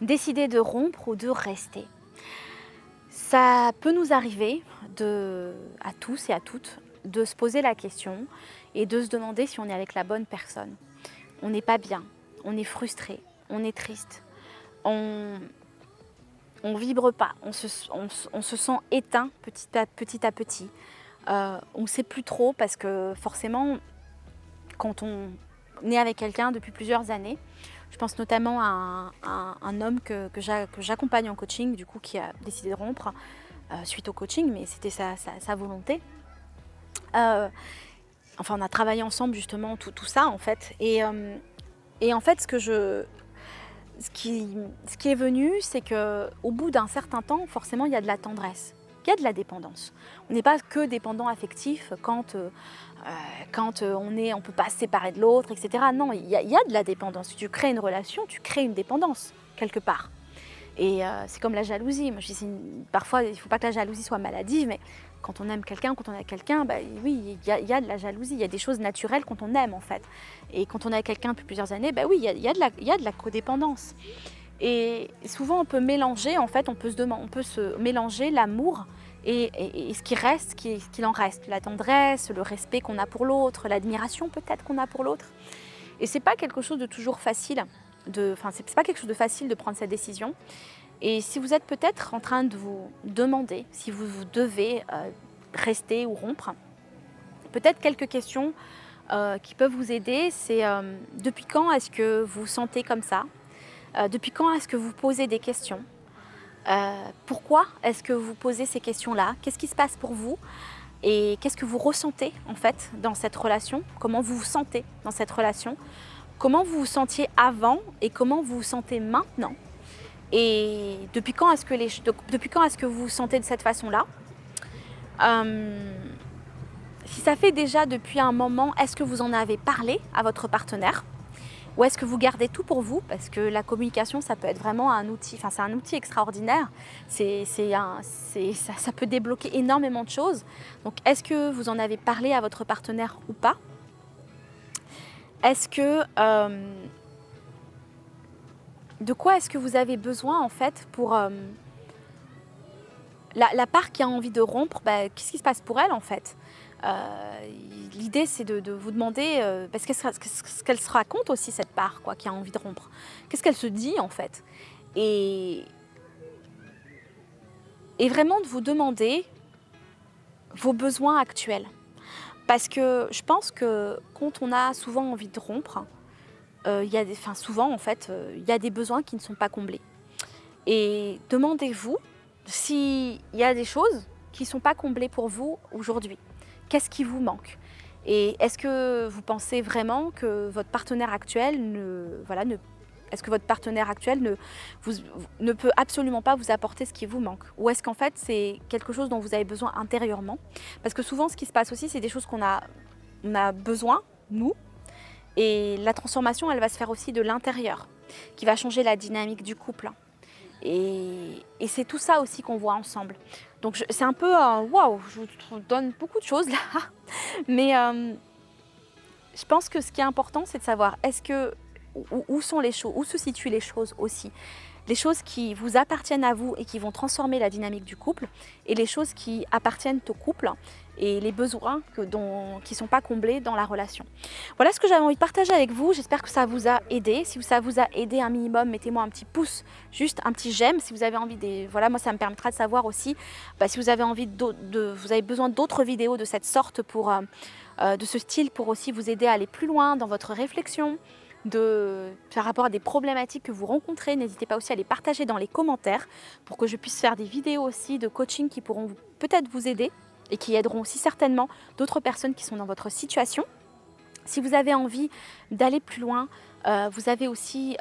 décider de rompre ou de rester. Ça peut nous arriver à tous et à toutes de se poser la question et de se demander si on est avec la bonne personne. On n'est pas bien, on est frustré, on est triste, on vibre pas, on se sent éteint petit à petit. On ne sait plus trop parce que forcément, quand on est avec quelqu'un depuis plusieurs années, je pense notamment à un homme que j'accompagne en coaching, du coup, qui a décidé de rompre suite au coaching, mais c'était sa volonté. Enfin, on a travaillé ensemble justement tout ça en fait. Et en fait, ce qui est venu, c'est qu'au bout d'un certain temps, forcément, il y a de la tendresse, il y a de la dépendance. On n'est pas que dépendant affectif quand on ne peut pas se séparer de l'autre, etc. Non, il y a de la dépendance. Si tu crées une relation, tu crées une dépendance quelque part. Et c'est comme la jalousie. Moi, je dis, parfois, il ne faut pas que la jalousie soit maladive, mais quand on aime quelqu'un, quand on est avec quelqu'un, bah, oui, il y a de la jalousie. Il y a des choses naturelles quand on aime, en fait. Et quand on est avec quelqu'un depuis plusieurs années, bah, oui, il y a de la codépendance. Et souvent, on peut mélanger, en fait, on peut se mélanger l'amour et ce qui reste, ce qu'il en reste. La tendresse, le respect qu'on a pour l'autre, l'admiration peut-être qu'on a pour l'autre. Et c'est pas quelque chose de toujours facile. C'est pas quelque chose de facile de prendre cette décision. Et si vous êtes peut-être en train de vous demander si vous devez rester ou rompre, peut-être quelques questions qui peuvent vous aider. C'est depuis quand est-ce que vous vous sentez comme ça? Depuis quand est-ce que vous posez des questions? Pourquoi est-ce que vous posez ces questions-là? Qu'est-ce qui se passe pour vous? Et qu'est-ce que vous ressentez en fait dans cette relation? Comment vous vous sentez dans cette relation? Comment vous vous sentiez avant et comment vous vous sentez maintenant? Et depuis quand est-ce que vous vous sentez de cette façon-là? Si ça fait déjà depuis un moment, est-ce que vous en avez parlé à votre partenaire? Ou est-ce que vous gardez tout pour vous? Parce que la communication, ça peut être vraiment un outil, c'est un outil extraordinaire. Ça peut débloquer énormément de choses. Donc, est-ce que vous en avez parlé à votre partenaire ou pas? Est-ce que... de quoi est-ce que vous avez besoin, en fait, pour... la part qui a envie de rompre, bah, qu'est-ce qui se passe pour elle, en fait? L'idée, c'est de vous demander ce qu'elle se raconte aussi, cette part quoi, qui a envie de rompre. Qu'est-ce qu'elle se dit en fait? Et vraiment de vous demander vos besoins actuels. Parce que je pense que quand on a souvent envie de rompre, souvent en fait, il y a des besoins qui ne sont pas comblés. Et demandez-vous s'il y a des choses qui ne sont pas comblées pour vous aujourd'hui. Qu'est-ce qui vous manque? Et est-ce que vous pensez vraiment que votre partenaire actuel est-ce que votre partenaire actuel ne peut absolument pas vous apporter ce qui vous manque? Ou est-ce qu'en fait c'est quelque chose dont vous avez besoin intérieurement? Parce que souvent ce qui se passe aussi, c'est des choses on a besoin, nous, et la transformation elle va se faire aussi de l'intérieur, qui va changer la dynamique du couple. Et c'est tout ça aussi qu'on voit ensemble. Donc c'est un peu waouh, je vous donne beaucoup de choses là. Mais je pense que ce qui est important, c'est de savoir où sont les choses, où se situent les choses aussi. Les choses qui vous appartiennent à vous et qui vont transformer la dynamique du couple, et les choses qui appartiennent au couple et les besoins qui ne sont pas comblés dans la relation. Voilà ce que j'avais envie de partager avec vous. J'espère que ça vous a aidé. Si ça vous a aidé un minimum, mettez-moi un petit pouce, juste un petit j'aime. Si vous avez envie moi ça me permettra de savoir aussi si vous avez vous avez besoin d'autres vidéos de cette sorte de ce style pour aussi vous aider à aller plus loin dans votre réflexion, par rapport à des problématiques que vous rencontrez. N'hésitez pas aussi à les partager dans les commentaires pour que je puisse faire des vidéos aussi de coaching qui pourront peut-être vous aider et qui aideront aussi certainement d'autres personnes qui sont dans votre situation. Si vous avez envie d'aller plus loin, vous avez aussi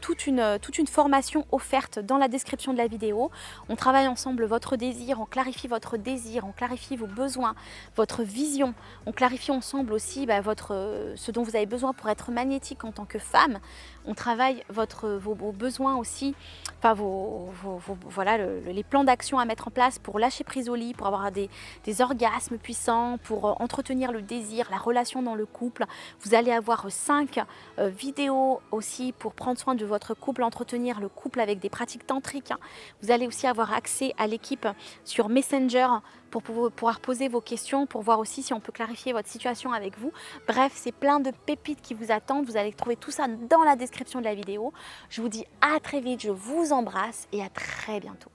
toute une formation offerte dans la description de la vidéo. On travaille ensemble votre désir, on clarifie votre désir, on clarifie vos besoins, votre vision. On clarifie ensemble aussi ce dont vous avez besoin pour être magnétique en tant que femme. On travaille vos besoins aussi, les plans d'action à mettre en place pour lâcher prise au lit, pour avoir des orgasmes puissants, pour entretenir le désir, la relation dans le couple. Vous allez avoir 5 vidéos aussi pour prendre soin de votre couple, entretenir le couple avec des pratiques tantriques. Vous allez aussi avoir accès à l'équipe sur Messenger pour pouvoir poser vos questions, pour voir aussi si on peut clarifier votre situation avec vous. Bref, c'est plein de pépites qui vous attendent. Vous allez trouver tout ça dans la description de la vidéo. Je vous dis à très vite, je vous embrasse et à très bientôt.